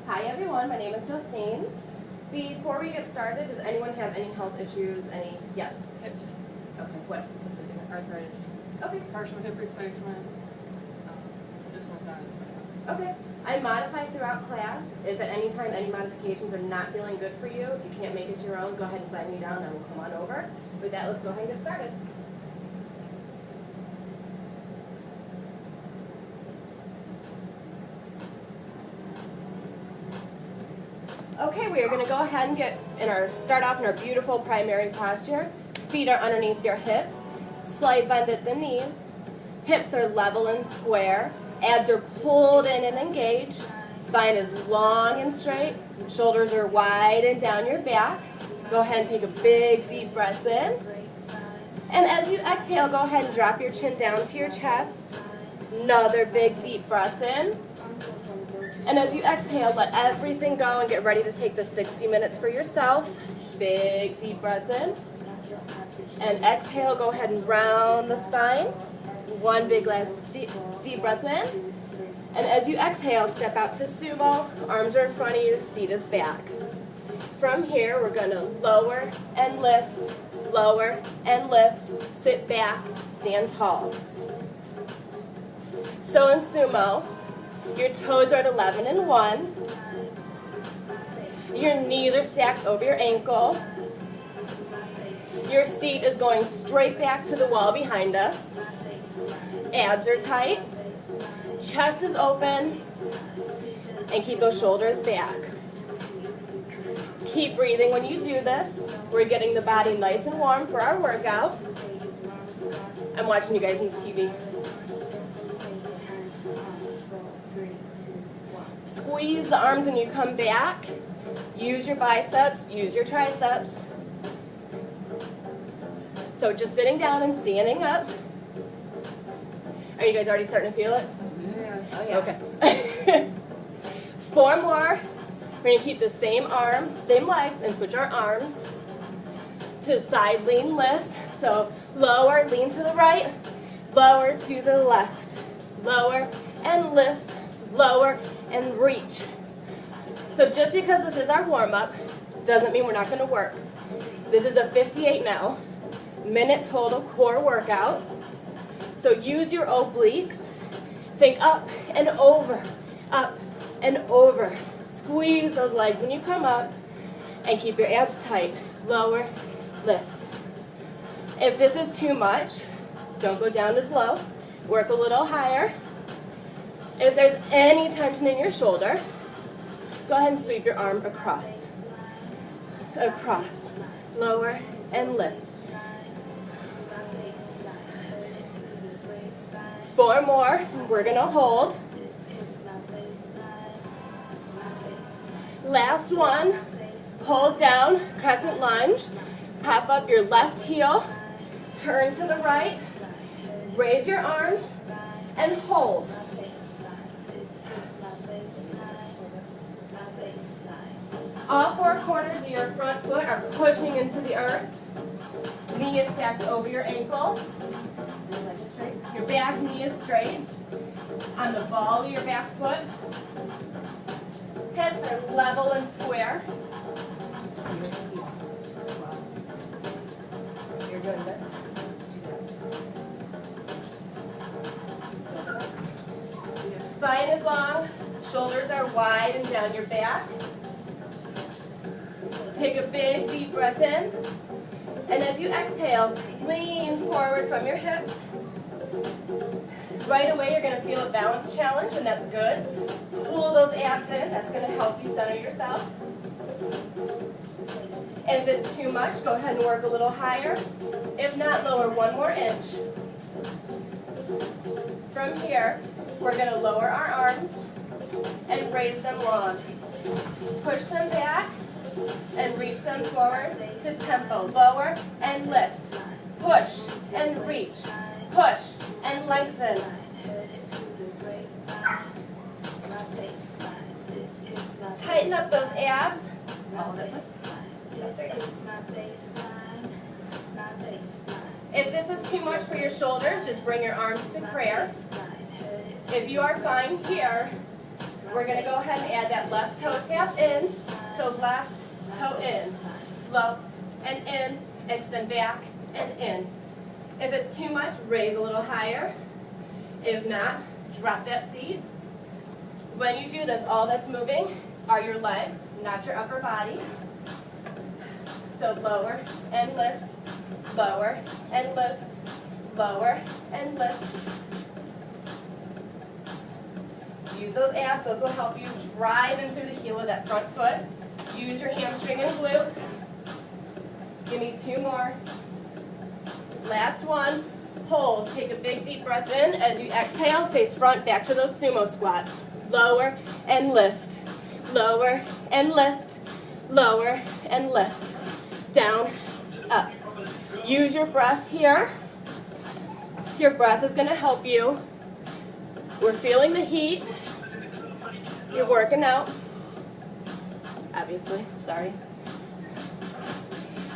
Hi everyone, my name is Justine. Before we get started, does anyone have any health issues? Yes? Hips, Okay, what? arthritis, Okay. partial hip replacement, just one time. Okay. I modify throughout class. If at any time any modifications are not feeling good for you, if you can't make it your own, go ahead and flag me down and we'll come on over. With that, let's go ahead and get started. Okay, we are going to go ahead and start off in our beautiful primary posture. Feet are underneath your hips. Slight bend at the knees. Hips are level and square. Abs are pulled in and engaged. Spine is long and straight. Shoulders are wide and down your back. Go ahead and take a big deep breath in. And as you exhale, go ahead and drop your chin down to your chest. Another big deep breath in. And as you exhale, let everything go and get ready to take the 60 minutes for yourself. Big deep breath in. And exhale, go ahead and round the spine. One big last deep breath in. And as you exhale, step out to sumo. Arms are in front of you, seat is back. From here, we're going to lower and lift, sit back, stand tall. So in sumo, your toes are at 11 and 1. Your knees are stacked over your ankle. Your seat is going straight back to the wall behind us. Abs are tight. Chest is open. And keep those shoulders back. Keep breathing when you do this. We're getting the body nice and warm for our workout. I'm watching you guys on the TV. Squeeze the arms when you come back. Use your biceps, use your triceps. So just sitting down and standing up. Are you guys already starting to feel it? Yeah. Oh yeah. Okay. 4 more. We're going to keep the same legs, and switch our arms to side lean lifts. So lower, lean to the right, lower to the left. Lower and lift, lower and reach. So just because this is our warm-up doesn't mean we're not going to work. This is a 58 now, minute total core workout. So use your obliques. Think up and over, up and over. Squeeze those legs when you come up and keep your abs tight. Lower, lift. If this is too much, don't go down as low. Work a little higher. If there's any tension in your shoulder, go ahead and sweep your arm across. Across. Lower and lift. 4 more. We're going to hold. Last one. Hold down, crescent lunge. Pop up your left heel. Turn to the right. Raise your arms and hold. All 4 corners of your front foot are pushing into the earth. Knee is stacked over your ankle. Your back knee is straight. On the ball of your back foot. Hips are level and square. You're doing this. Spine is long. Shoulders are wide and down your back. Take a big deep breath in. And as you exhale, lean forward from your hips. Right away, you're going to feel a balance challenge, and that's good. Pull those abs in. That's going to help you center yourself. If it's too much, go ahead and work a little higher. If not, lower 1 more inch. From here, we're going to lower our arms and raise them long. Push them back and reach them forward to tempo. Lower and lift. Push and reach. Push and lengthen. Tighten up those abs. If this is too much for your shoulders, just bring your arms to prayer. If you are fine here, We're going to go ahead and add that left toe tap in. So left toe in, low and in, extend back and in. If it's too much, raise a little higher. If not, drop that seat. When you do this, all that's moving are your legs, not your upper body. So lower and lift, lower and lift, lower and lift. Use those abs, those will help you drive in through the heel of that front foot. Use your hamstring and glute. Give me 2 more. Last one. Hold. Take a big deep breath in. As you exhale, face front, back to those sumo squats. Lower and lift. Lower and lift. Lower and lift. Down, up. Use your breath here. Your breath is going to help you. We're feeling the heat. You're working out. Obviously, sorry.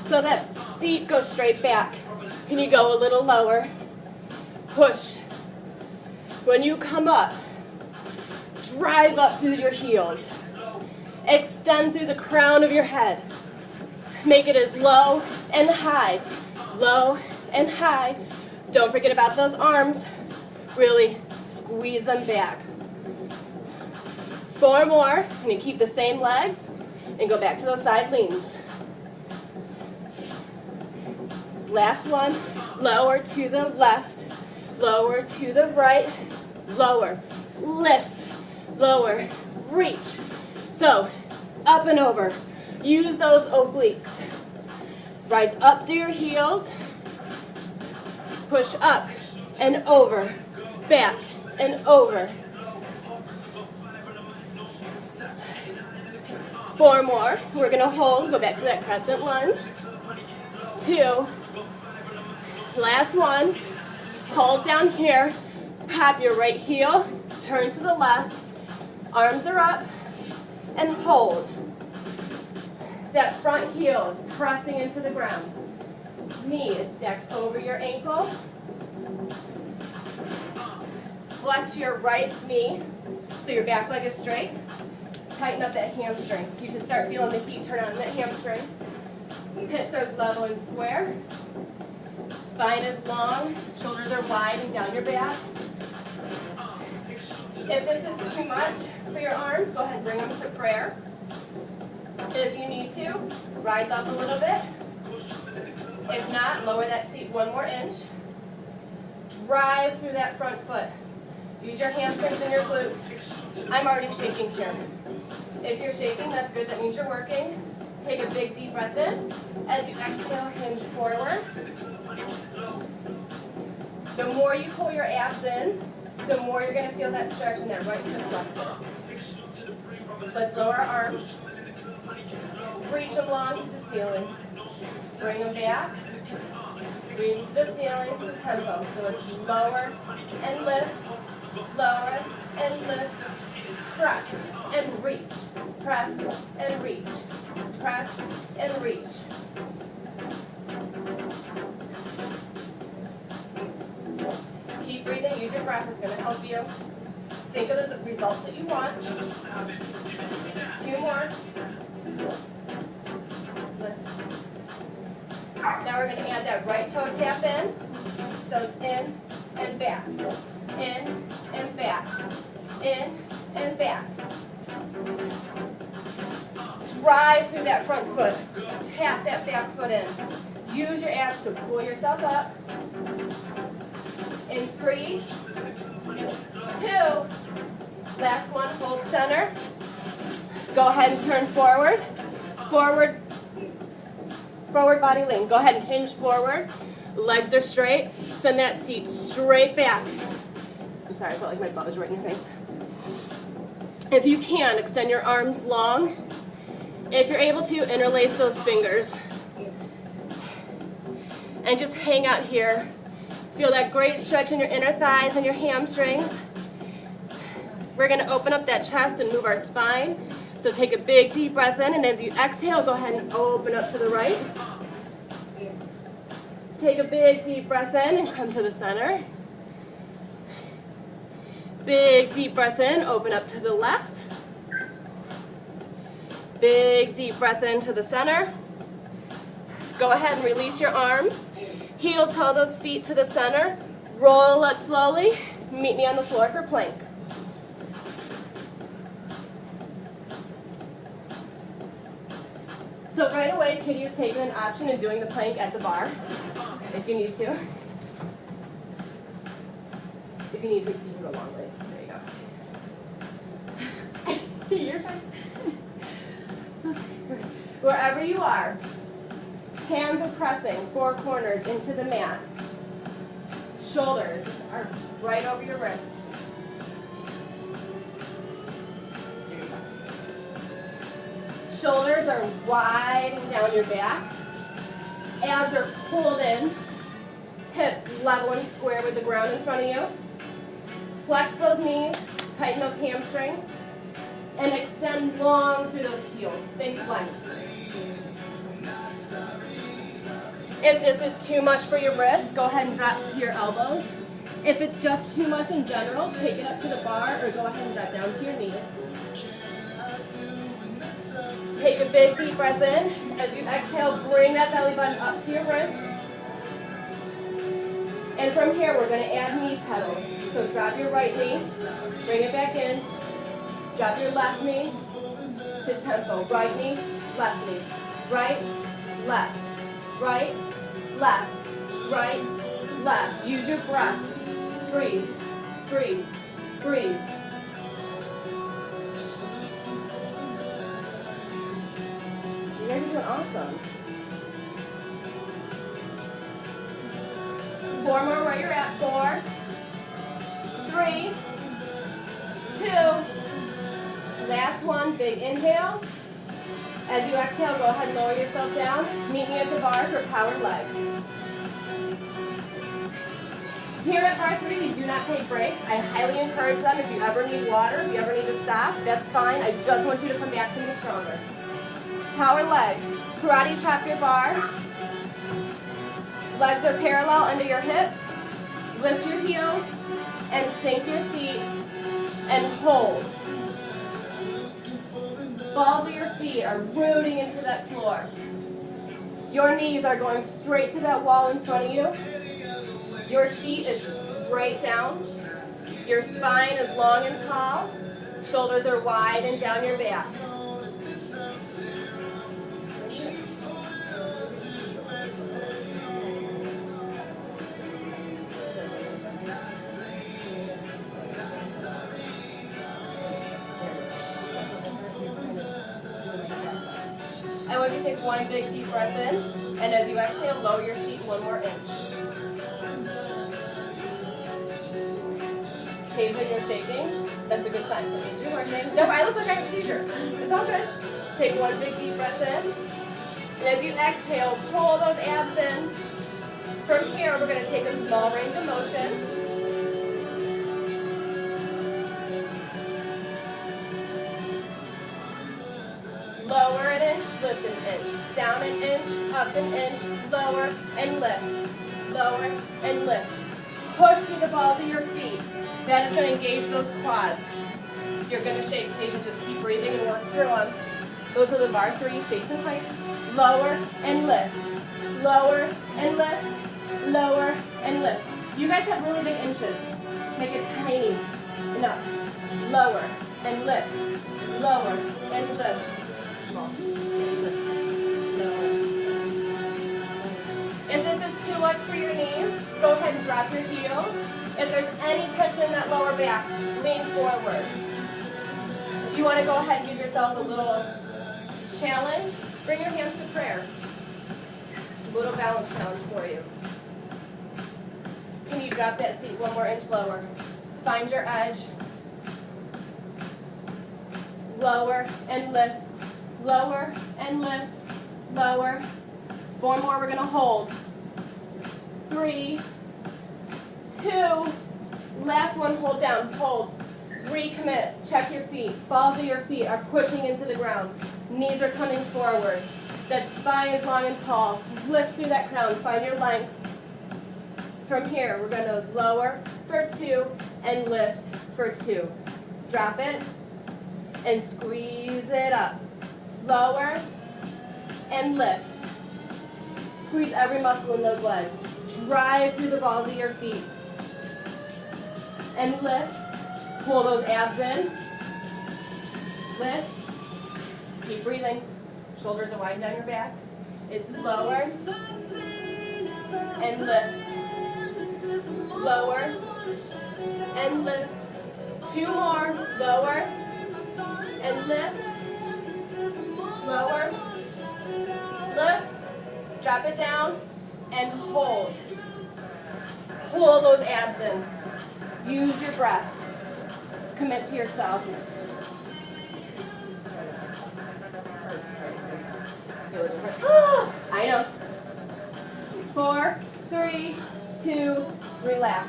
So that seat goes straight back. Can you go a little lower? Push. When you come up, drive up through your heels. Extend through the crown of your head. Make it as low and high. Low and high. Don't forget about those arms. Really squeeze them back. 4 more. And you keep the same legs and go back to those side leans. Last one. Lower to the left. Lower to the right. Lower. Lift. Lower. Reach. So, up and over. Use those obliques. Rise up through your heels. Push up and over. Back and over. 4 more. We're going to hold. Go back to that crescent lunge. 2. Last one. Hold down here. Pop your right heel. Turn to the left. Arms are up. And hold. That front heel is pressing into the ground. Knee is stacked over your ankle. Flex your right knee so your back leg is straight. Tighten up that hamstring. You should start feeling the heat turn on that hamstring. Hips are level and square. Spine is long. Shoulders are wide and down your back. If this is too much for your arms, go ahead and bring them to prayer. If you need to, rise up a little bit. If not, lower that seat 1 more inch. Drive through that front foot. Use your hamstrings and your glutes. I'm already shaking here. If you're shaking, that's good. That means you're working. Take a big deep breath in. As you exhale, hinge forward. The more you pull your abs in, the more you're going to feel that stretch in that right hip flexor. Let's lower our arms. Reach them long to the ceiling. Bring them back. Reach to the ceiling to tempo. So it's lower and lift, lower and lift. Press and reach. Press and reach. Press and reach. Keep breathing. Use your breath. It's going to help you. Think of the results that you want. 2 more. Now we're going to add that right toe tap in. So it's in and back. In and back. In and back. Drive through that front foot. Tap that back foot in. Use your abs to pull yourself up. In 3, 2. Last one, hold center. Go ahead and turn forward. Forward body lean. Go ahead and hinge forward. Legs are straight. Send that seat straight back. I'm sorry, I felt like my butt was right in your face. If you can, extend your arms long. If you're able to, interlace those fingers. And just hang out here. Feel that great stretch in your inner thighs and your hamstrings. We're going to open up that chest and move our spine. So take a big deep breath in, and as you exhale, go ahead and open up to the right. Take a big deep breath in and come to the center. Big deep breath in, open up to the left. Big deep breath into the center. Go ahead and release your arms. Heel toe those feet to the center. Roll it slowly. Meet me on the floor for plank. So right away, Kitty is taking an option in doing the plank at the bar, if you need to. If you need to, you can go long ways. There you go. You're fine. Wherever you are, hands are pressing four corners into the mat. Shoulders are right over your wrists. There you go. Shoulders are wide and down your back. Abs are pulled in. Hips level and square with the ground in front of you. Flex those knees, tighten those hamstrings, and extend long through those heels. Think length. If this is too much for your wrists, go ahead and drop to your elbows. If it's just too much in general, take it up to the bar or go ahead and drop down to your knees. Take a big deep breath in. As you exhale, bring that belly button up to your wrists. And from here, we're going to add knee pedals. So drop your right knee, bring it back in. Drop your left knee to tempo. Right knee, left knee. Right, left. Right, left. Right, left. Use your breath. Breathe, breathe, breathe. You guys are doing awesome. 4 more where you're at. 4, 3, 2. Last one, big inhale. As you exhale, go ahead and lower yourself down. Meet me at the bar for power leg. Here at bar 3, we do not take breaks. I highly encourage them. If you ever need water, if you ever need to stop, that's fine. I just want you to come back to me stronger. Power leg. Karate chop your bar. Legs are parallel under your hips. Lift your heels and sink your seat and hold. Balls of your feet are rooting into that floor. Your knees are going straight to that wall in front of you. Your seat is straight down. Your spine is long and tall. Shoulders are wide and down your back. I want you to take one big deep breath in, and as you exhale, lower your seat 1 more inch. Tasia, you're shaking. That's a good sign. That means you're working. Don't, I look like I have a seizure. It's all good. Take one big deep breath in, and as you exhale, pull those abs in. From here, we're going to take a small range of motion. Lower an inch, lift an inch. Down an inch, up an inch, lower and lift. Lower and lift. Push through the balls of your feet. That is going to engage those quads. You're going to shake. Tasia, just keep breathing and work through them. Those are the bar 3 shakes and heights. Lower and lift. Lower and lift. Lower and lift. You guys have really big inches. Make it tiny. Enough. Lower and lift. Lower and lift. If this is too much for your knees, go ahead and drop your heels. If there's any tension in that lower back, lean forward. If you want to go ahead and give yourself a little challenge, bring your hands to prayer. A little balance challenge for you. Can you drop that seat 1 more inch lower? Find your edge. Lower and lift. Lower and lift, lower. 4 more, we're going to hold. 3, 2, last one, hold down, hold. Recommit, check your feet. Balls of your feet are pushing into the ground. Knees are coming forward. That spine is long and tall. Lift through that crown, find your length. From here, we're going to lower for 2 and lift for 2. Drop it and squeeze it up. lower, and lift. Squeeze every muscle in those legs. Drive through the balls of your feet. And lift. Pull those abs in. Lift. Keep breathing. Shoulders are wide down your back. It's lower and lift. Lower and lift. 2 more. Lower and lift. Lower. Lift. Drop it down and hold. Pull those abs in. Use your breath. Commit to yourself. I know. 4, 3, 2, relax.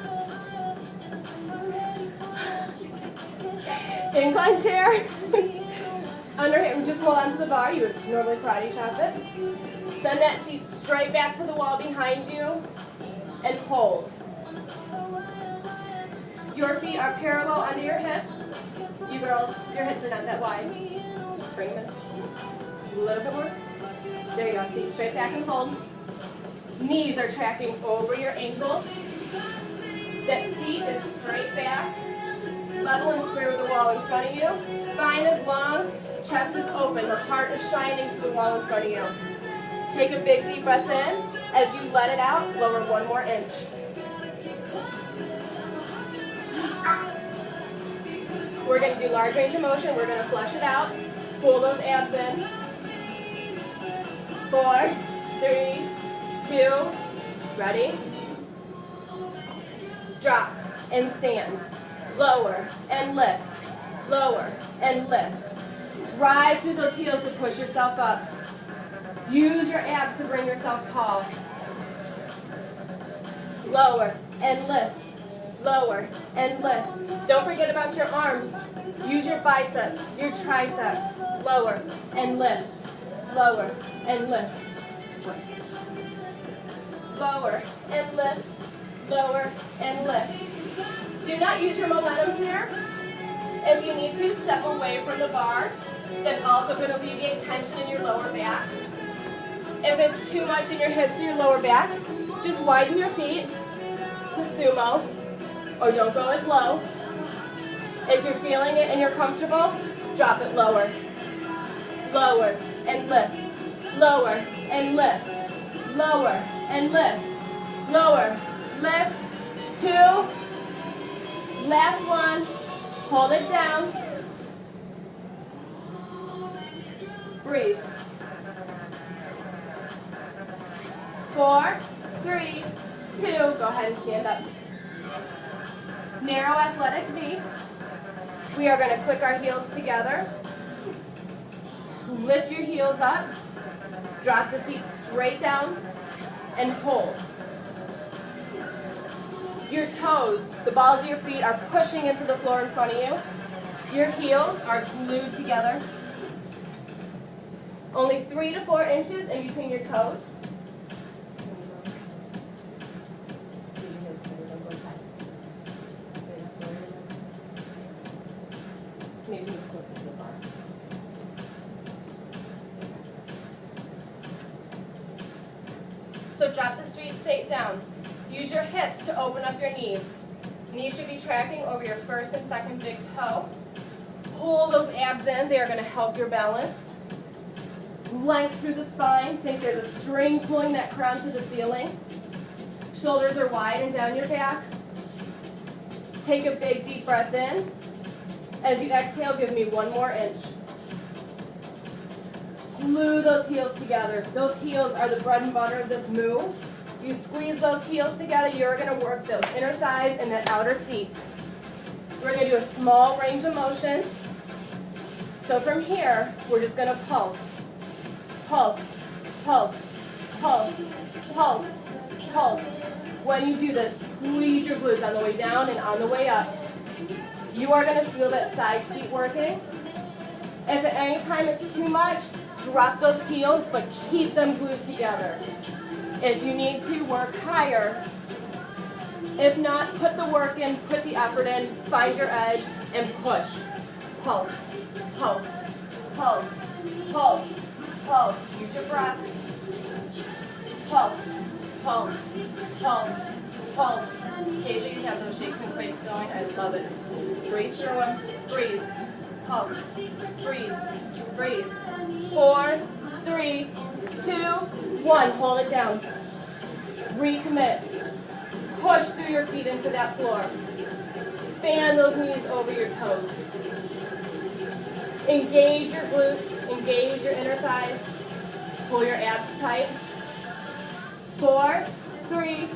Incline chair. Underhand, just hold on to the bar. You would normally karate chop it. Send that seat straight back to the wall behind you and hold. Your feet are parallel under your hips. You girls, your hips are not that wide. Bring them in. A little bit more. There you go. Seat straight back and hold. Knees are tracking over your ankles. That seat is straight back. Level and square with the wall in front of you. Spine is long. Chest is open. The heart is shining to the wall in front of you. Take a big deep breath in. As you let it out, lower 1 more inch. We're going to do large range of motion. We're going to flush it out. Pull those abs in. 4, 3, 2, ready? Drop and stand. Lower and lift. Lower and lift. Drive through those heels to push yourself up. Use your abs to bring yourself tall. Lower and lift. Lower and lift. Don't forget about your arms. Use your biceps, your triceps. Lower and lift. Lower and lift. Lower and lift. Lower and lift. Do not use your momentum here. If you need to, step away from the bar. That's also going to alleviate tension in your lower back. If it's too much in your hips or your lower back, just widen your feet to sumo, or don't go as low. If you're feeling it and you're comfortable, drop it lower. Lower and lift. Lower and lift. Lower and lift. Lower. Lift. 2. Last one. Hold it down. Breathe. 4, 3, 2. Go ahead and stand up. Narrow athletic V. We are going to click our heels together. Lift your heels up. Drop the seat straight down and hold. Your toes, the balls of your feet are pushing into the floor in front of you. Your heels are glued together. Only 3 to 4 inches in between your toes. Maybe move closer to the bar. So drop the straight down. Use your hips to open up your knees. Knees should be tracking over your first and second big toe. Pull those abs in. They are going to help your balance. Length through the spine. Think there's a string pulling that crown to the ceiling. Shoulders are wide and down your back. Take a big deep breath in. As you exhale, give me 1 more inch. Glue those heels together. Those heels are the bread and butter of this move. You squeeze those heels together, you're going to work those inner thighs and that outer seat. We're going to do a small range of motion. So from here, we're just going to pulse. Pulse, pulse, pulse, pulse, pulse. When you do this, squeeze your glutes on the way down and on the way up. You are going to feel that side seat working. If at any time it's too much, drop those heels, but keep them glued together. If you need to, work higher. If not, put the work in, put the effort in, find your edge, and push. Pulse, pulse, pulse, Pulse, pulse, use your breath. Pulse, pulse, pulse, pulse. Tasia, you have those shakes and quakes going. I love it. Breathe through them. Breathe. Pulse. Breathe. Breathe. 4, 3, 2, 1. Hold it down. Recommit. Push through your feet into that floor. Fan those knees over your toes. Engage your glutes. Engage your inner thighs. Pull your abs tight. 4, 3,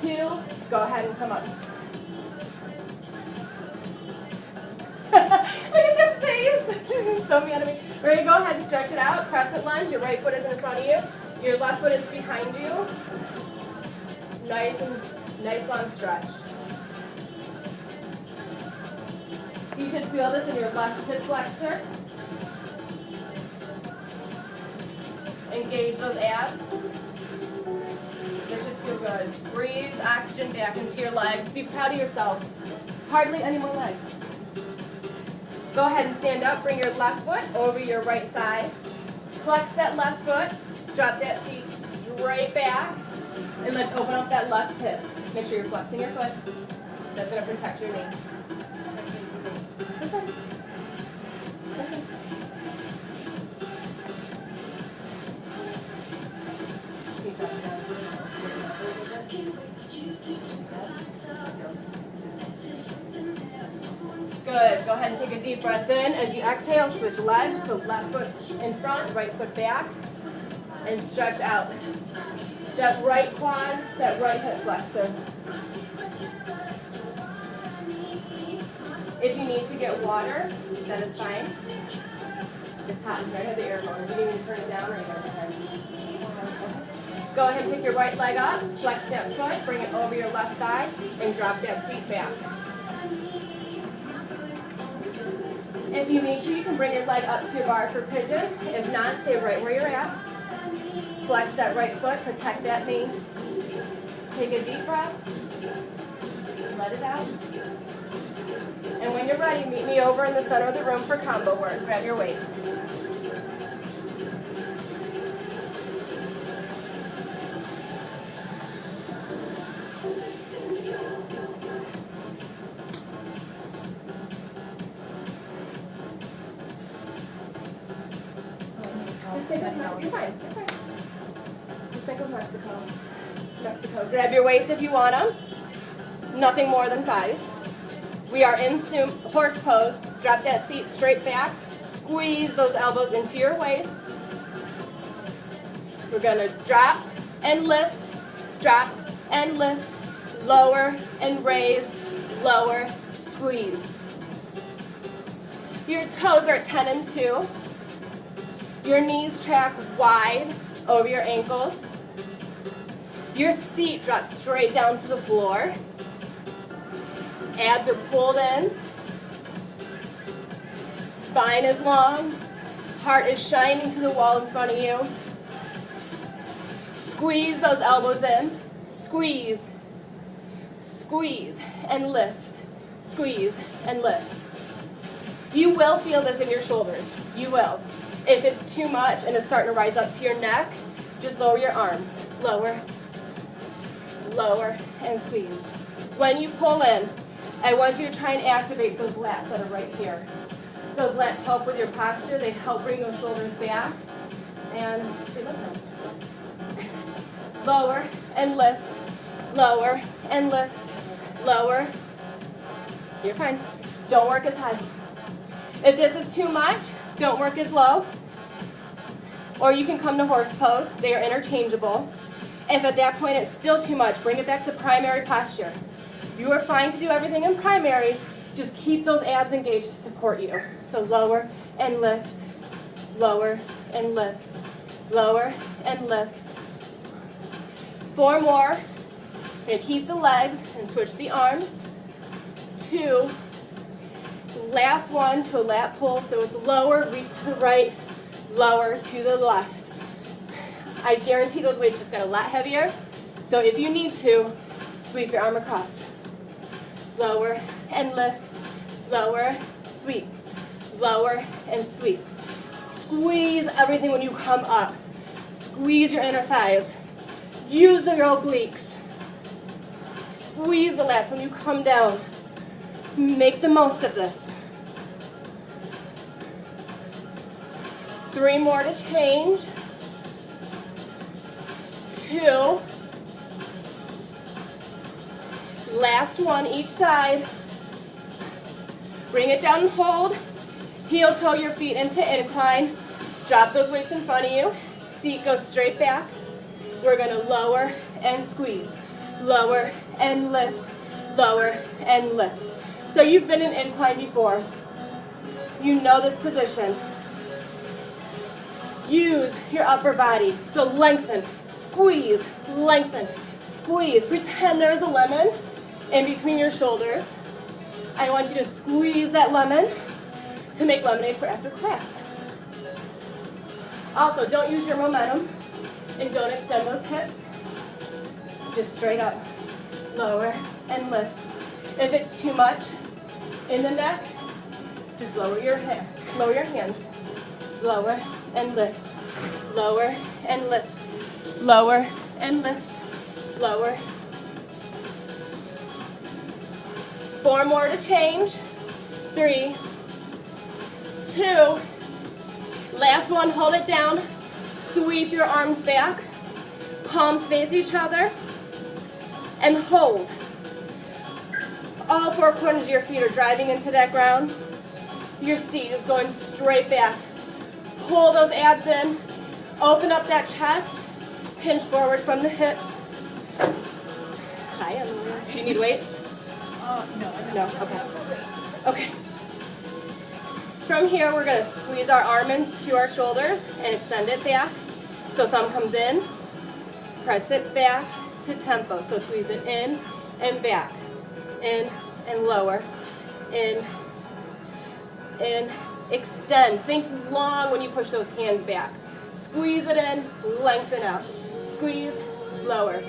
2, go ahead and come up. Look at this face. This is so mad at me. We're going to go ahead and stretch it out. Crescent lunge. Your right foot is in front of you. Your left foot is behind you. Nice long stretch. You should feel this in your left hip flexor. Engage those abs. This should feel good. Breathe oxygen back into your legs. Be proud of yourself. Hardly any more legs. Go ahead and stand up. Bring your left foot over your right thigh. Flex that left foot. Drop that seat straight back. And let's open up that left hip. Make sure you're flexing your foot. That's going to protect your knee. Listen. Listen. Keep that down. Good. Go ahead and take a deep breath in. As you exhale, switch legs. So left foot in front, right foot back. And stretch out. That right quad, that right hip flexor. If you need to get water, that is fine. It's hot in here. I have the air going. Do you need me to turn it down or are you going to go ahead? Go ahead and pick your right leg up, flex that foot, bring it over your left thigh, and drop that feet back. If you need to, you can bring your leg up to your bar for pigeons. If not, stay right where you're at. Flex that right foot, protect that knee. Take a deep breath. Let it out. And when you're ready, meet me over in the center of the room for combo work. Grab your weights. Just think of Mexico. You're fine. You're fine. Just think of Mexico. Mexico. Grab your weights if you want them. Nothing more than 5. We are in horse pose. Drop that seat straight back. Squeeze those elbows into your waist. We're going to drop and lift, drop and lift, lower and raise, lower, squeeze. Your toes are 10 and 2. Your knees track wide over your ankles. Your seat drops straight down to the floor. Abs are pulled in. Spine is long. Heart is shining to the wall in front of you. Squeeze those elbows in. Squeeze. Squeeze and lift. Squeeze and lift. You will feel this in your shoulders. You will. If it's too much and it's starting to rise up to your neck, just lower your arms. Lower, lower, and squeeze. When you pull in, I want you to try and activate those lats that are right here. Those lats help with your posture. They help bring those shoulders back. And they look nice. Lower and lift, lower and lift, lower. You're fine. Don't work as high. If this is too much, don't work as low. Or you can come to horse pose. They are interchangeable. If at that point it's still too much, bring it back to primary posture. You are fine to do everything in primary. Just keep those abs engaged to support you. So lower and lift, lower and lift, lower and lift. 4 more. We're going to keep the legs and switch the arms. 2. Last one to a lat pull, so it's lower, reach to the right, lower to the left. I guarantee those weights just got a lot heavier. So if you need to, sweep your arm across. Lower and lift, lower, sweep, lower and sweep. Squeeze everything when you come up. Squeeze your inner thighs. Use your obliques. Squeeze the lats when you come down. Make the most of this. 3 more to change. 2. Last one each side. Bring it down and hold. Heel toe your feet into incline. Drop those weights in front of you. Seat goes straight back. We're going to lower and squeeze. Lower and lift. Lower and lift. So you've been in incline before. You know this position. Use your upper body. So lengthen, squeeze, lengthen, squeeze. Pretend there's a lemon in between your shoulders. I want you to squeeze that lemon to make lemonade for after class. Also, don't use your momentum and don't extend those hips. Just straight up, lower and lift. If it's too much in the neck, just lower your hands. Lower and lift, lower and lift, lower and lift, lower. 4 more to change. 3, 2. Last one, hold it down. Sweep your arms back. Palms face each other. And hold. All 4 corners of your feet are driving into that ground. Your seat is going straight back. Pull those abs in. Open up that chest. Pinch forward from the hips. Hi, Emily. Do you need weights? No, okay. Okay. From here, we're going to squeeze our arm ins to our shoulders and extend it back. So thumb comes in, press it back to tempo. So squeeze it in and back, in and lower, in, extend. Think long when you push those hands back. Squeeze it in, lengthen out. Squeeze, lower.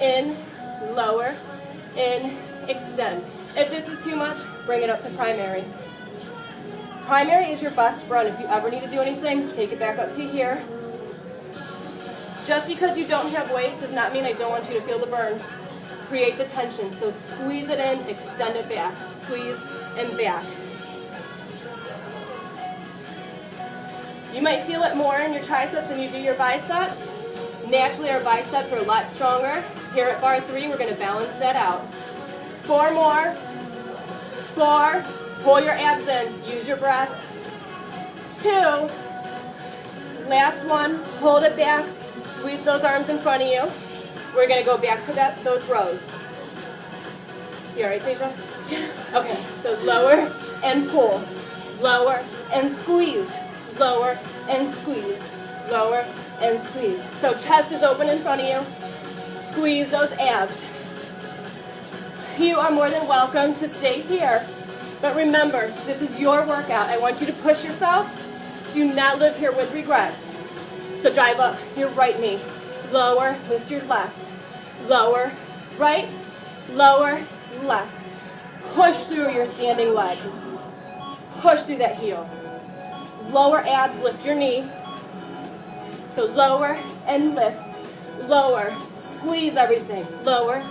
In, lower, in, extend. If this is too much, bring it up to primary. Primary is your best friend. If you ever need to do anything, take it back up to here. Just because you don't have weights does not mean I don't want you to feel the burn. Create the tension. So squeeze it in, extend it back. Squeeze and back. You might feel it more in your triceps than you do your biceps. Naturally, our biceps are a lot stronger. Here at bar 3, we're going to balance that out. 4 more. 4. Pull your abs in. Use your breath. 2. Last one. Hold it back. Sweep those arms in front of you. We're going to go back to those rows. You all right, Tasia? Okay, so lower and pull. Lower and squeeze. Lower and squeeze. Lower and squeeze. So chest is open in front of you. Squeeze those abs. You are more than welcome to stay here. But remember, this is your workout. I want you to push yourself. Do not live here with regrets. So drive up your right knee. Lower, lift your left. Lower, right, lower, left. Push through your standing leg. Push through that heel. Lower abs, lift your knee. So lower and lift. Lower, squeeze everything. Lower,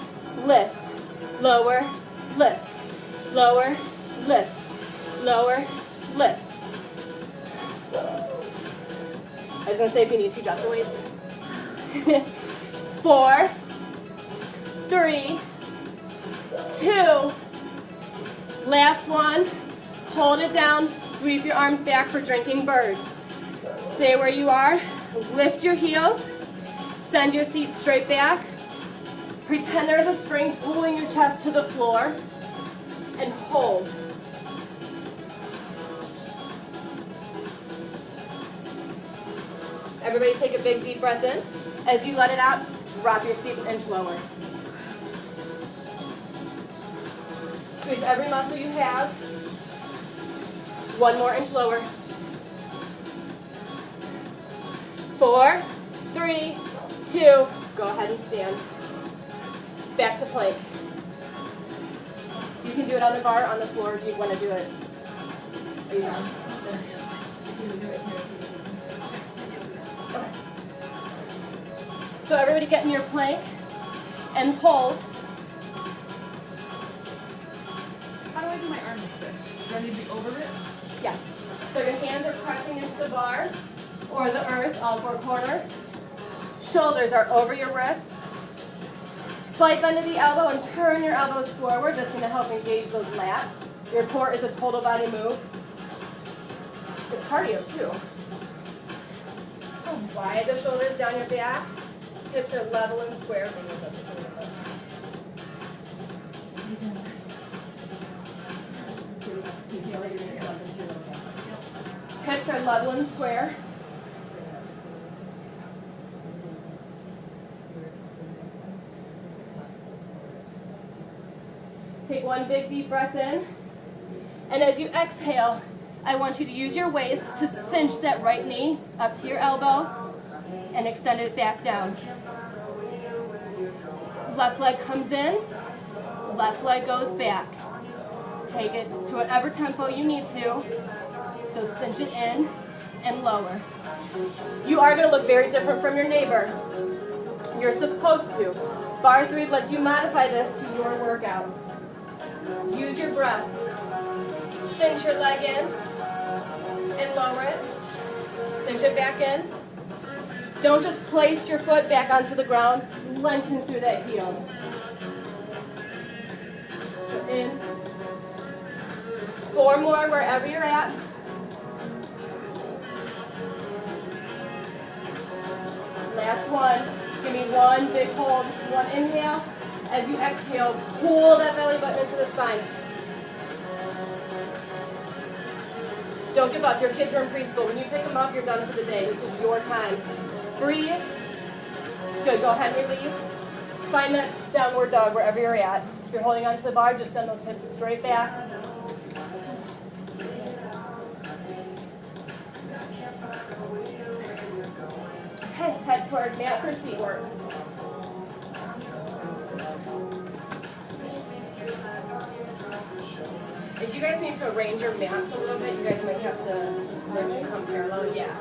lift. Lower, lift. Lower, lift. Lower, lift. I was going to say if you need to, drop the weights. 4, 3, 2. Last one. Hold it down. Sweep your arms back for drinking bird. Stay where you are. Lift your heels. Send your seat straight back. Pretend there's a string pulling your chest to the floor. And hold. Everybody take a big deep breath in. As you let it out, drop your seat an inch lower. Squeeze every muscle you have. 1 more inch lower. 4, 3, 2, go ahead and stand. Back to plank. You can do it on the bar, on the floor. Do you want to do it? Are you done? So everybody get in your plank and hold. How do I do my arms like this? Do I need to be over it? Yeah. So your hands are pressing into the bar or the earth, all four corners. Shoulders are over your wrists. Slight bend of the elbow and turn your elbows forward. That's going to help engage those lats. Your core is a total body move. It's cardio too. Wide the shoulders down your back. Hips are level and square. Hips are level and square. Take one big deep breath in. And as you exhale, I want you to use your waist to cinch that right knee up to your elbow and extend it back down. Left leg comes in, left leg goes back. Take it to whatever tempo you need to. So cinch it in and lower. You are going to look very different from your neighbor. You're supposed to. Bar 3 lets you modify this to your workout. Use your breath. Cinch your leg in and lower it. Cinch it back in. Don't just place your foot back onto the ground. Lengthen through that heel. So in. 4 more wherever you're at. Last one. Give me one big hold, one inhale. As you exhale, pull that belly button into the spine. Don't give up. Your kids are in preschool. When you pick them up, you're done for the day. This is your time. Breathe. Good. Go ahead and release. Find that downward dog wherever you're at. If you're holding onto the bar, just send those hips straight back. Okay, head towards mat for seat work. If you guys need to arrange your mats a little bit, you guys might have to come parallel. Yeah.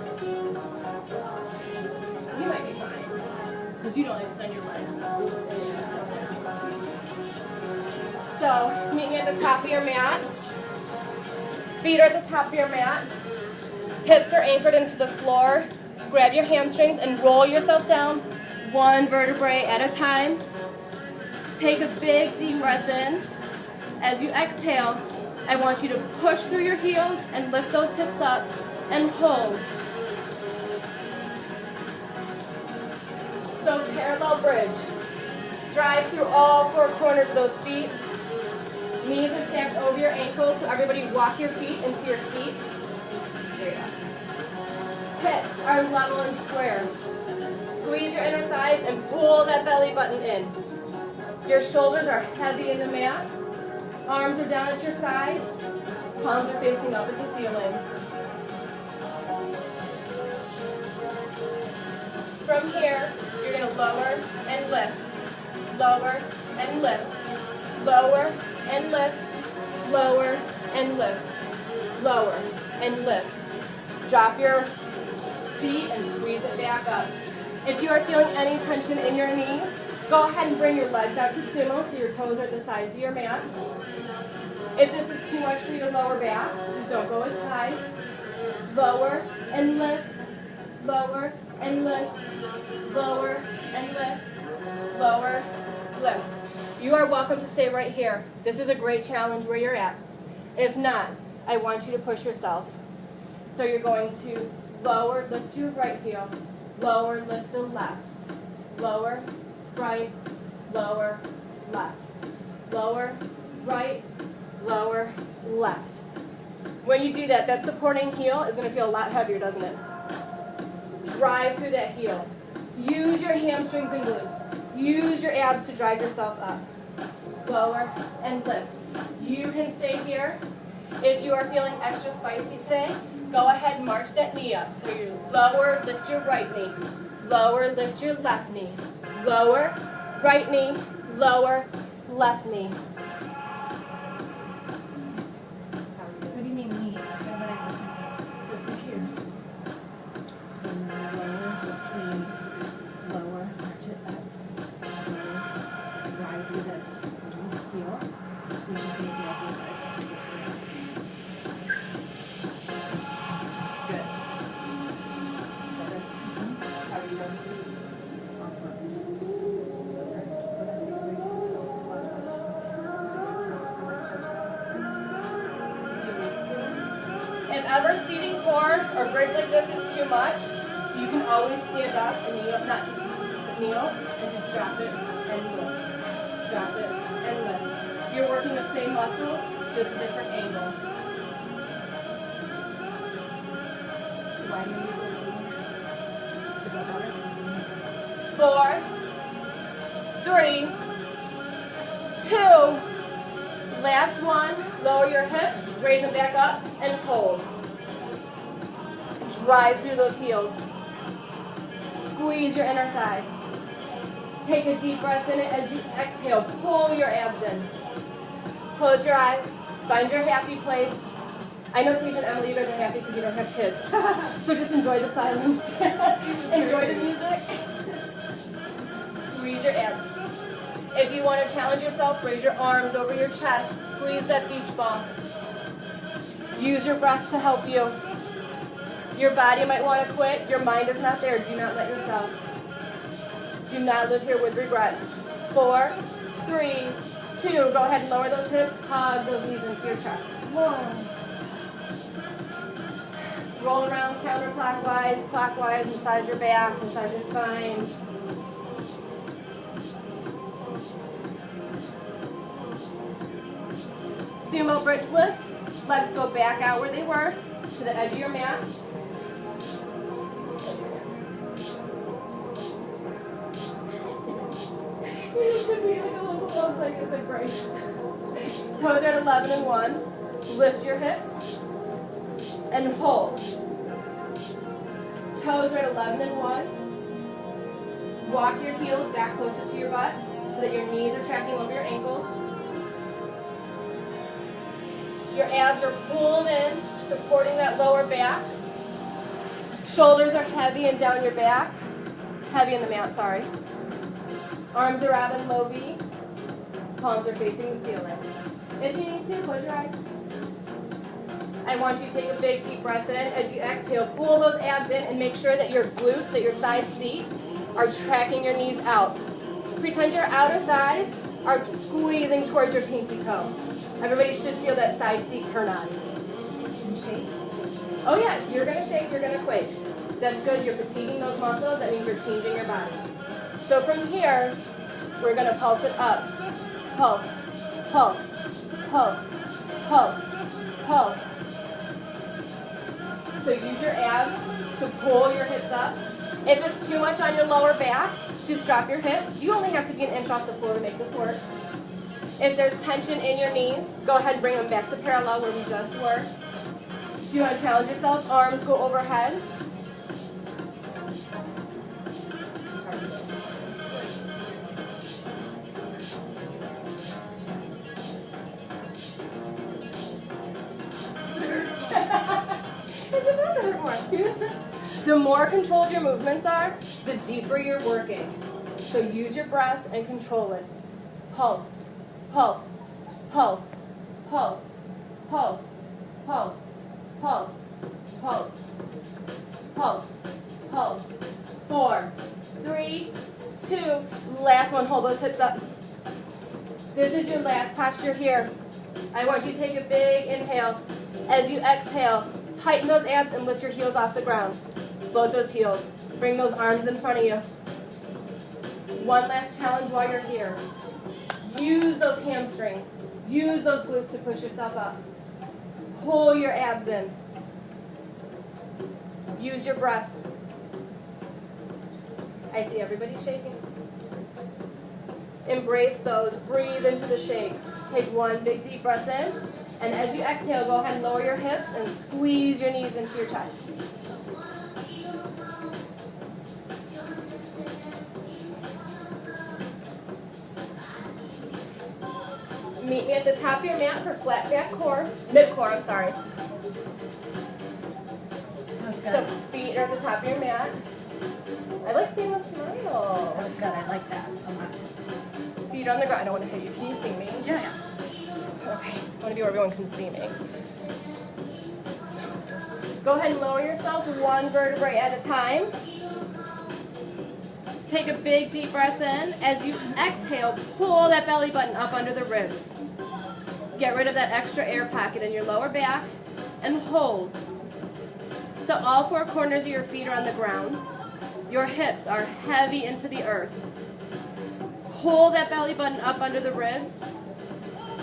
You might be fine. Because you don't extend your legs. So, meet me at the top of your mat. Feet are at the top of your mat. Hips are anchored into the floor. Grab your hamstrings and roll yourself down, one vertebrae at a time. Take a big deep breath in. As you exhale, I want you to push through your heels and lift those hips up and hold. So parallel bridge. Drive through all 4 corners of those feet. Knees are stacked over your ankles, so everybody walk your feet into your seat. There you go. Hips are level and square. Squeeze your inner thighs and pull that belly button in. Your shoulders are heavy in the mat. Arms are down at your sides. Palms are facing up at the ceiling. From here, you're going to lower and lift. Lower and lift. Lower and lift. Lower and lift. Lower and lift. Drop your feet and squeeze it back up. If you are feeling any tension in your knees, go ahead and bring your legs out to sumo so your toes are at the sides of your mat. If this is too much for you to lower back, just don't go as high. Lower and lift, lower and lift, lower and lift, lower, lift. You are welcome to stay right here. This is a great challenge where you're at. If not, I want you to push yourself. So you're going to lower, lift your right heel, lower, lift the left, lower, right, lower, left, lower, right, lower, left. When you do that, that supporting heel is going to feel a lot heavier, doesn't it? Drive through that heel. Use your hamstrings and glutes. Use your abs to drive yourself up. Lower and lift. You can stay here. If you are feeling extra spicy today, go ahead and march that knee up. So you lower, lift your right knee. Lower, lift your left knee. Lower, right knee. Lower, left knee. What do you mean knee? So from here. Lower, knee, lower, march whenever seating core or bridge like this is too much, you can always stand up and kneel and just drop it and lift. Drop it and lift. You're working the same muscles, just a different angle. Is that better? 4, 3, 2. Last one. Lower your hips, raise them back up, and hold. Drive through those heels. Squeeze your inner thigh. Take a deep breath in it as you exhale. Pull your abs in. Close your eyes. Find your happy place. I know Tasha and Emily, you guys are happy because you don't have kids. So just enjoy the silence. Enjoy the music. Squeeze your abs. If you want to challenge yourself, raise your arms over your chest. Squeeze that beach ball. Use your breath to help you. Your body might want to quit. Your mind is not there. Do not let yourself. Do not live here with regrets. 4, 3, 2. Go ahead and lower those hips. Hug those knees into your chest. 1. Roll around counterclockwise, clockwise, massage your back, massage your spine. Sumo bridge lifts. Legs go back out where they were, to the edge of your mat. Toes are at 11 and 1. Lift your hips and hold. Toes are at 11 and 1. Walk your heels back closer to your butt so that your knees are tracking over your ankles. Your abs are pulled in, supporting that lower back. Shoulders are heavy and down your back. Heavy in the mat, sorry. Arms are out in low V. Palms are facing the ceiling. If you need to, close your eyes. I want you to take a big deep breath in. As you exhale, pull those abs in and make sure that your glutes, that your side seat, are tracking your knees out. Pretend your outer thighs are squeezing towards your pinky toe. Everybody should feel that side seat turn on. And shake. Oh yeah, you're going to shake, you're going to quake. That's good, you're fatiguing those muscles, that means you're changing your body. So from here, we're going to pulse it up. Pulse, pulse, pulse, pulse, pulse. So use your abs to pull your hips up. If it's too much on your lower back, just drop your hips. You only have to be an inch off the floor to make this work. If there's tension in your knees, go ahead and bring them back to parallel where we just were. If you want to challenge yourself, arms go overhead. The more controlled your movements are, the deeper you're working. So use your breath and control it. Pulse, pulse, pulse, pulse, pulse, pulse, pulse, pulse, pulse, pulse. 4, 3, 2. Last one, hold those hips up. This is your last posture here. I want you to take a big inhale. As you exhale, tighten those abs and lift your heels off the ground. Float those heels. Bring those arms in front of you. One last challenge while you're here. Use those hamstrings. Use those glutes to push yourself up. Pull your abs in. Use your breath. I see everybody shaking. Embrace those. Breathe into the shakes. Take one big deep breath in. And as you exhale, go ahead and lower your hips and squeeze your knees into your chest. Meet me at the top of your mat for flat back core, mid-core, I'm sorry. That was good. So feet are at the top of your mat. I like seeing the smile. That was good. I like that so much. Feet on the ground. I don't want to hit you. Can you see me? Yeah. Okay. I want to be where everyone can see me. Go ahead and lower yourself one vertebrae at a time. Take a big deep breath in. As you exhale, pull that belly button up under the ribs. Get rid of that extra air pocket in your lower back and hold. So all four corners of your feet are on the ground. Your hips are heavy into the earth. Pull that belly button up under the ribs.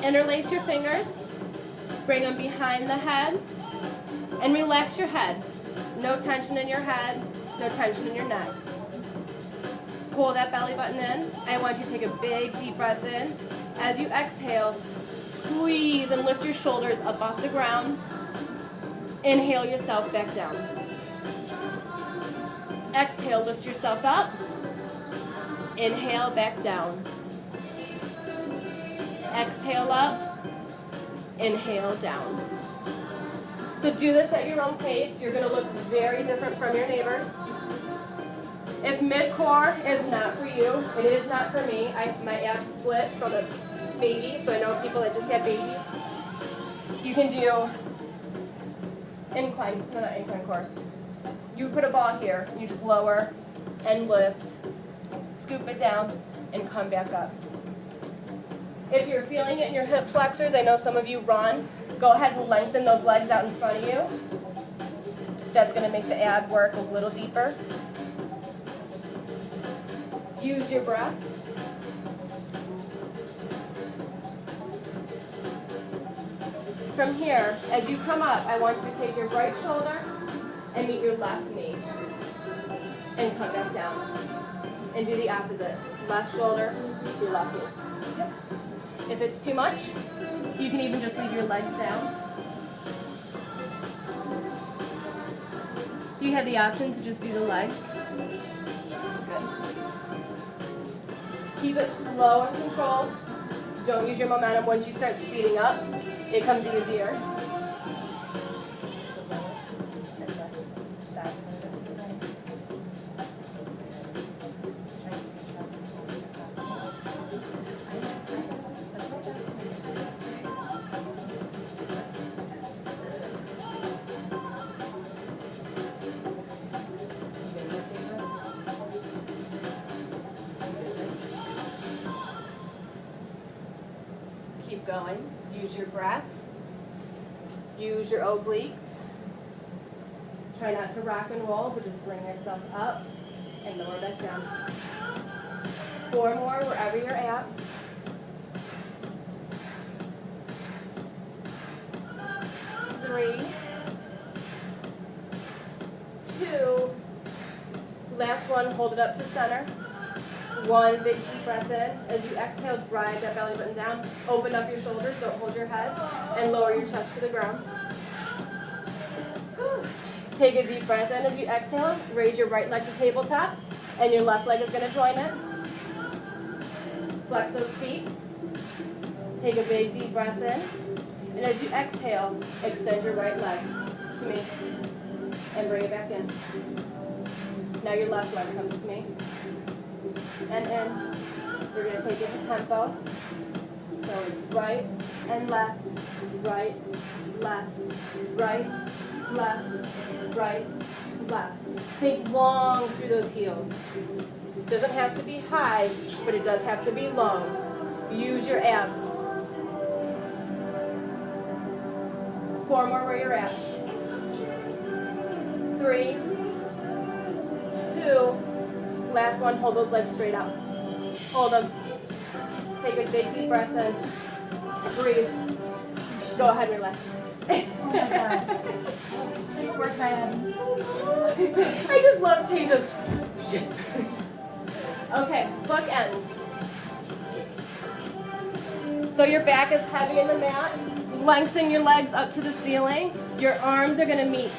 Interlace your fingers. Bring them behind the head. And relax your head. No tension in your head. No tension in your neck. Pull that belly button in. I want you to take a big deep breath in. As you exhale, squeeze and lift your shoulders up off the ground. Inhale yourself back down. Exhale, lift yourself up. Inhale, back down. Exhale up. Inhale, down. So do this at your own pace. You're going to look very different from your neighbors. If mid-core is not for you, and it is not for me, my abs split from a baby, so I know people that just have babies. You can do incline, no, not incline core. You put a ball here, you just lower and lift, scoop it down, and come back up. If you're feeling it in your hip flexors, I know some of you run, go ahead and lengthen those legs out in front of you. That's going to make the ab work a little deeper. Use your breath. From here, as you come up, I want you to take your right shoulder and meet your left knee. And come back down. And do the opposite. Left shoulder to your left knee. Yep. If it's too much, you can even just leave your legs down. You have the option to just do the legs. Good. Keep it slow and controlled. Don't use your momentum. Once you start speeding up, it comes easier. Keep going. Use your breath. Use your obliques. Try not to rock and roll, but just bring yourself up and lower back down. 4 more wherever you're at. 3, 2, last one, hold it up to center. 1 big deep breath in. As you exhale, drive that belly button down. Open up your shoulders, don't hold your head, and lower your chest to the ground. Take a deep breath in as you exhale. Raise your right leg to tabletop, and your left leg is going to join it. Flex those feet. Take a big deep breath in, and as you exhale, extend your right leg to me, and bring it back in. Now your left leg comes to me. And in. We're going to take it to tempo. So it's right and left, right, left, right, right, left. Think long through those heels. It doesn't have to be high, but it does have to be long. Use your abs. 4 more where you're at. 3, 2, last one, hold those legs straight up. Hold them. Take a big deep breath in. Breathe. Go ahead and relax. Oh my God. It worked my abs. I just love Tasha's shit. Okay, book ends. So your back is heavy in the mat. Lengthen your legs up to the ceiling. Your arms are going to meet.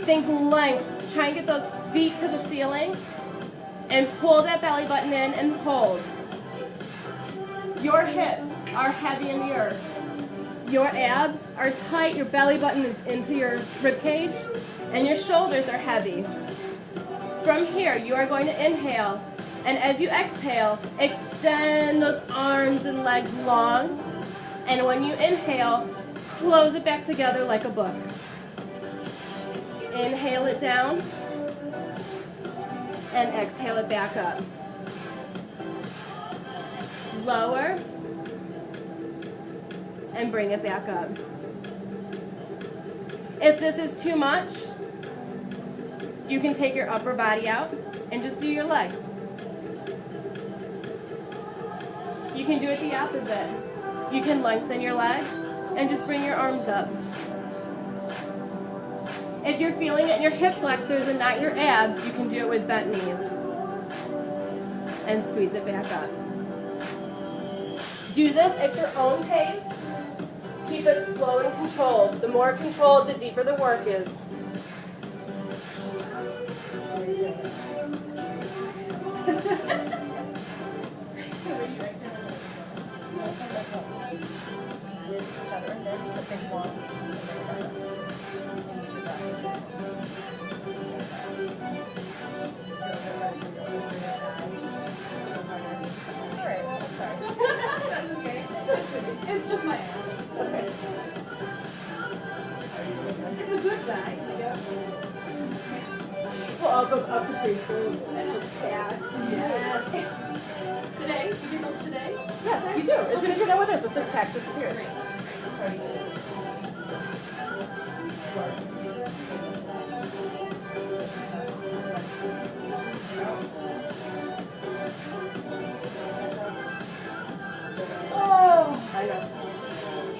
Think length. Try and get those feet to the ceiling. And pull that belly button in and hold. Your hips are heavy in the earth. Your abs are tight. Your belly button is into your rib cage. And your shoulders are heavy. From here, you are going to inhale. And as you exhale, extend those arms and legs long. And when you inhale, close it back together like a book. Inhale it down. And exhale it back up. Lower. And bring it back up. If this is too much, you can take your upper body out and just do your legs. You can do it the opposite. You can lengthen your legs and just bring your arms up. If you're feeling it in your hip flexors and not your abs, you can do it with bent knees. And squeeze it back up. Do this at your own pace. Keep it slow and controlled. The more controlled, the deeper the work is. It's just my ass. Okay. It's a good guy, I guess. Well, I'll go up to preschool. And it's fast. Yes. Today? You did those today? Yes, you do. As soon as you're done with this, the six-pack disappears. Oh, I know.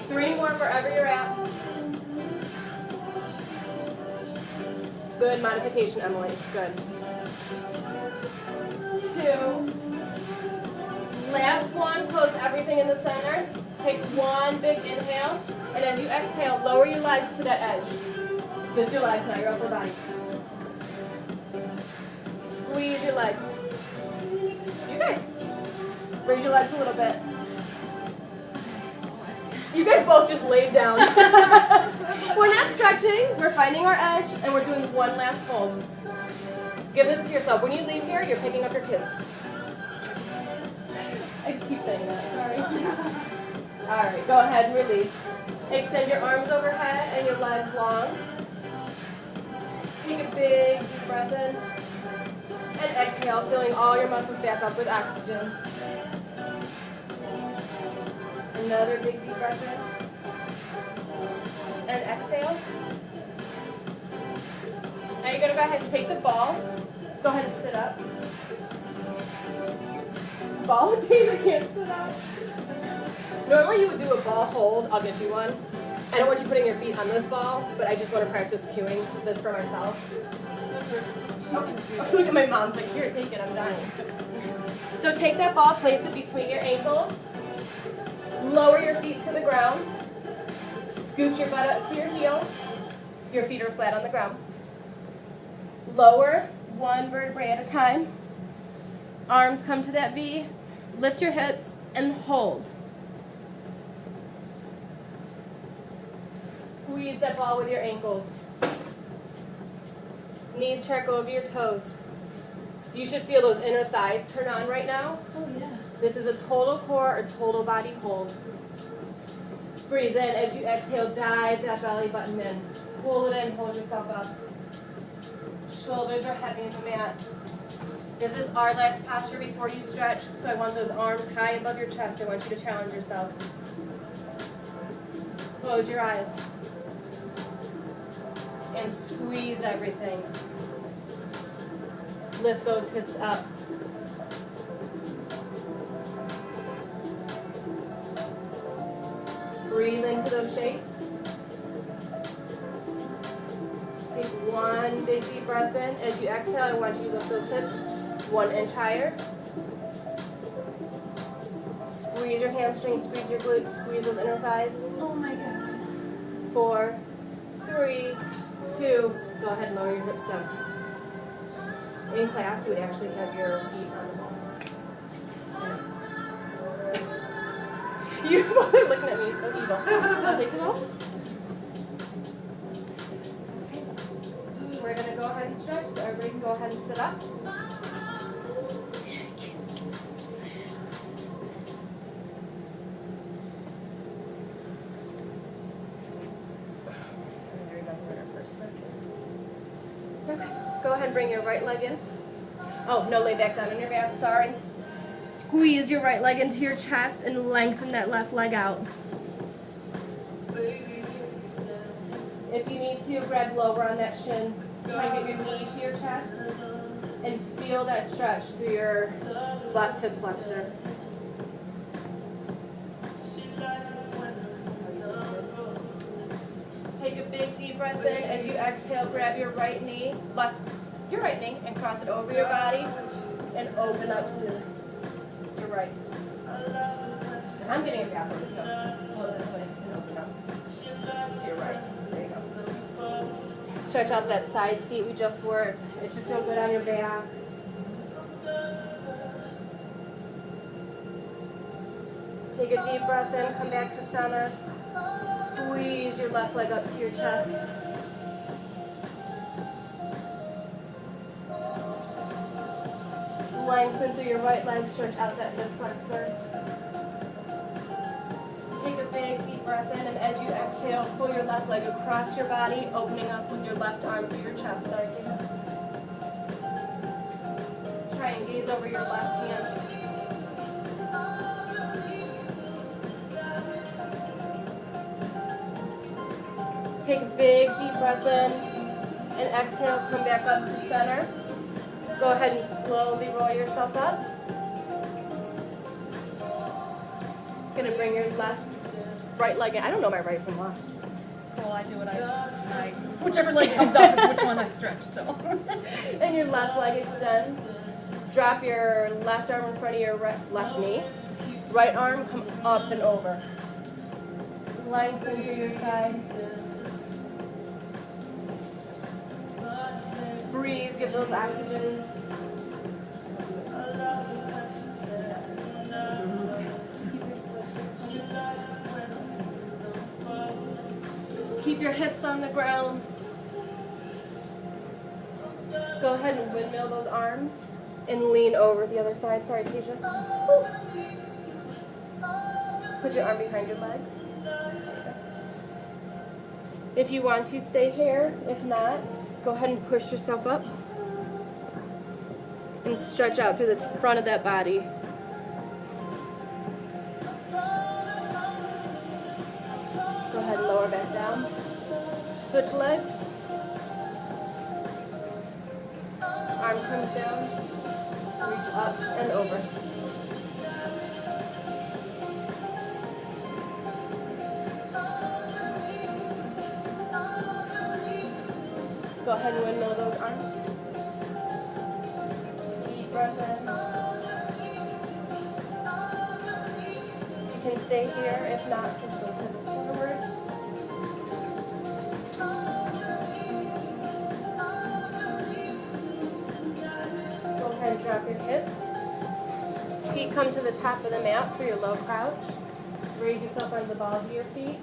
3 more wherever you're at. Good modification, Emily. Good. 2. Last one, close everything in the center. Take one big inhale, and as you exhale, lower your legs to that edge. Just your legs, not your upper body. Squeeze your legs. You guys, raise your legs a little bit. You guys both just laid down. We're not stretching, we're finding our edge, and we're doing one last hold. Give this to yourself. When you leave here, you're picking up your kids. I just keep saying that, sorry. All right, go ahead and release. Extend your arms overhead and your legs long. Take a big deep breath in. And exhale, filling all your muscles back up with oxygen. Another big deep breath in. And exhale. Now you're going to go ahead and take the ball. Go ahead and sit up. Ball team, I can't sit up. Normally you would do a ball hold. I'll get you one. I don't want you putting your feet on this ball, but I just want to practice cueing this for myself. Look at my mom's like, here, take it, I'm dying. So take that ball, place it between your ankles. Lower your feet to the ground. Scoot your butt up to your heels. Your feet are flat on the ground. Lower one vertebrae at a time. Arms come to that V. Lift your hips and hold. Squeeze that ball with your ankles. Knees check over your toes. You should feel those inner thighs turn on right now. Oh, yeah. This is a total core or total body hold. Breathe in. As you exhale, dive that belly button in. Pull it in, hold yourself up. Shoulders are heavy in the mat. This is our last posture before you stretch, so I want those arms high above your chest. I want you to challenge yourself. Close your eyes. And squeeze everything. Lift those hips up. Breathe into those shakes. Take one big deep breath in. As you exhale, I want you to lift those hips 1 inch higher. Squeeze your hamstrings, squeeze your glutes, squeeze those inner thighs. Oh my God. 4, 3, 2. Go ahead and lower your hips down. In class, you would actually have your feet on the ball. You both are looking at me so evil. I'll take them off. We're going to go ahead and stretch, so everybody can go ahead and sit up. Go ahead and bring your right leg in. Oh, no, lay back down on your back, sorry. Squeeze your right leg into your chest and lengthen that left leg out. If you need to, grab lower on that shin. Try and get your knee to your chest. And feel that stretch through your left hip flexor. Take a big deep breath in. As you exhale, grab your right knee, your right knee, and cross it over your body and open up to your right. I'm getting a gap over, so go this way and open up to your right. There you go. Stretch out that side seat we just worked. It should feel good on your back. Take a deep breath in, come back to center. Squeeze your left leg up to your chest. Lengthen through your right leg, stretch out that hip flexor. Take a big deep breath in, and as you exhale, pull your left leg across your body, opening up with your left arm through your chest. Try and gaze over your left hand. Take a big deep breath in and exhale, come back up to center. Go ahead and slowly roll yourself up. Gonna bring your right leg in. I don't know my right from left. It's cool. I do what I whichever leg comes up is which one I stretch. So. And your left leg extends. Drop your left arm in front of your left knee. Right arm come up and over. Lengthen through your side. Breathe, give those oxygen. Keep your hips on the ground. Go ahead and windmill those arms and lean over the other side. Sorry, Keisha. Put your arm behind your leg. If you want to, stay here. If not, go ahead and push yourself up and stretch out through the front of that body. Go ahead and lower back down. Switch legs. Arm comes down. Reach up and over. Go ahead and windmill those arms. Deep breath in. You can stay here. If not, push those hips forward. Go ahead and drop your hips. Feet come to the top of the mat for your low crouch. Raise yourself onto the balls of your feet.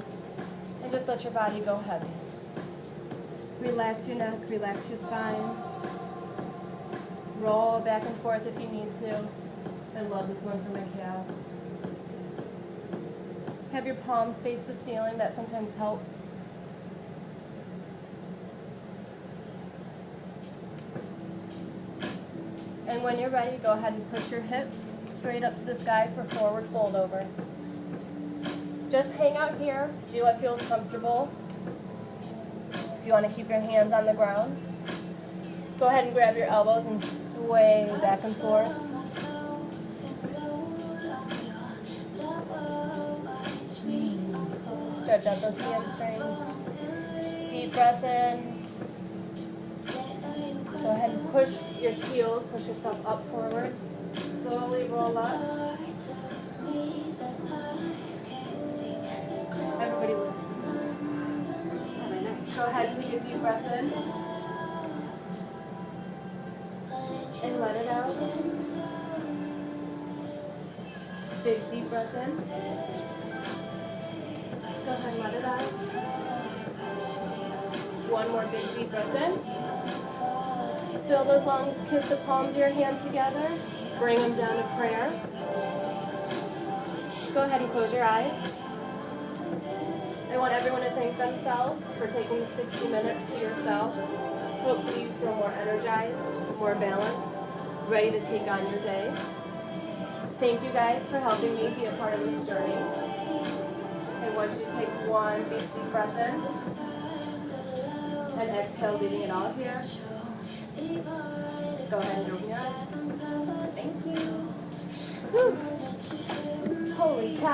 And just let your body go heavy. Relax your neck, relax your spine. Roll back and forth if you need to. I love this one for my calves. Have your palms face the ceiling, that sometimes helps. And when you're ready, go ahead and push your hips straight up to the sky for forward fold over. Just hang out here, do what feels comfortable. If you want to keep your hands on the ground, go ahead and grab your elbows and sway back and forth. Stretch out those hamstrings. Deep breath in. Go ahead and push your heels, push yourself up forward. Slowly roll up. Everybody listen. Go ahead, take a deep breath in. And let it out. Big deep breath in. Go ahead and let it out. One more big deep breath in. Fill those lungs, kiss the palms of your hands together. Bring them down to prayer. Go ahead and close your eyes. I want everyone to thank themselves for taking the 60 minutes to yourself. Hopefully you feel more energized, more balanced, ready to take on your day. Thank you guys for helping me be a part of this journey. I want you to take one big deep breath in. And exhale, leaving it all here. Go ahead and open your eyes. Thank you. Whew. Holy cow.